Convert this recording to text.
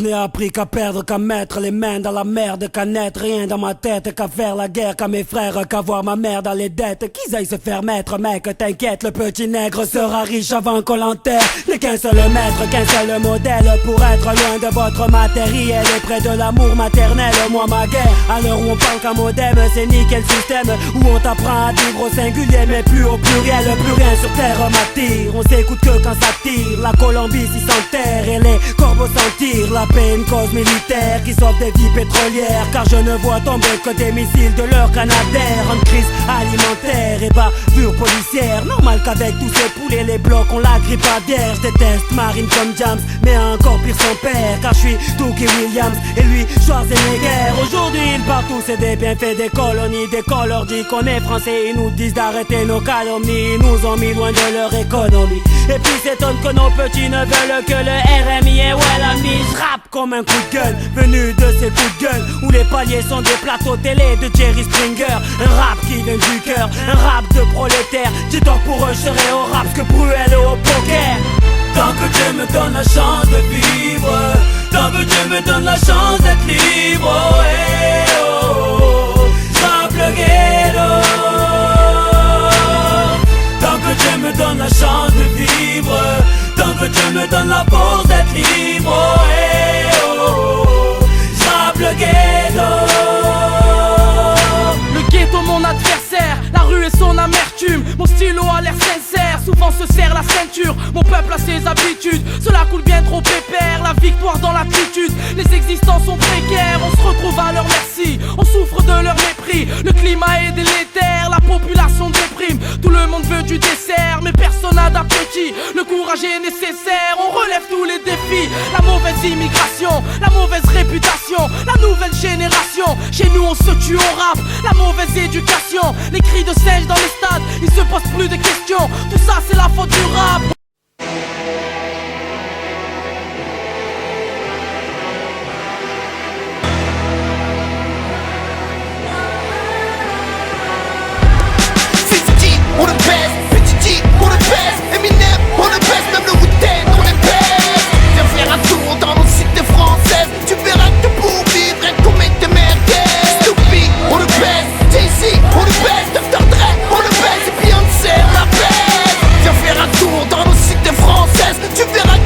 Je n'ai appris qu'à perdre, qu'à mettre les mains dans la merde, qu'à n'être rien dans ma tête, qu'à faire la guerre, qu'à mes frères, qu'à voir ma mère dans les dettes. Qu'ils aillent se faire mettre, mec, t'inquiète, le petit nègre sera riche avant qu'on l'enterre. N'est qu'un seul maître, qu'un seul modèle pour être loin de votre matériel et près de l'amour maternel. Moi ma guerre, à l'heure où on parle qu'un modem, c'est nickel système où on t'apprend à vivre au singulier mais plus au pluriel. Plus rien sur terre m'attire, on s'écoute que quand ça tire. La Colombie s'y s'enterre et les corbeaux s'en tirent. La paix, une cause militaire qui sauve des vies pétrolières, car je ne vois tomber que des missiles de leur canadair. En crise alimentaire et bavure policière. Normal qu'avec tous ces poulets les blocs on la grippe à bière. Je déteste Marine comme James, mais encore pire son père, car je suis Tookie Williams et lui Schwarzenegger. Aujourd'hui ils parlent tous et des bienfaits des colonies. Des qu'on leur dit qu'on est français, ils nous disent d'arrêter nos calomnies. Ils nous ont mis loin de leur économie. Et puis s'étonne que nos petits ne veulent que le RMI et ouais l'ami. J'rappe comme un coup de gueule, venu de ces coups de gueule où les paliers sont des plateaux télé de Jerry Springer. Un rap qui vient du cœur, un rap de prolétaire. Dis-toi pour eux je serai au rap que Bruel au poker. Tant que Dieu me donne la chance de vivre, tant que Dieu me donne la chance d'être libre, oh, hey, oh, j'rappe le ghetto. Tant que Dieu me donne la chance de vivre, tant que Dieu me donne la force d'être libre, oh, hey, oh, j'rappe le ghetto. Le ghetto mon adversaire, la rue est son amertume. Mon stylo a l'air sincère, souvent se serre la ceinture. Mon peuple a ses habitudes, cela coule bien trop pépère. La victoire dans l'attitude, les existants sont précaires. On se retrouve à leur merci, on souffre de leur mépris. Le climat est délétère, la population déprime. Tout le monde veut du dessert, mais personne n'a d'appétit. Le courage est nécessaire, on relève tous les défis. La mauvaise immigration, la mauvaise réputation, la nouvelle génération. Chez nous on se tue au rap, la mauvaise éducation. Les cris de singe dans les stades, ils se posent plus de questions. Tout ça c'est la faute du rap.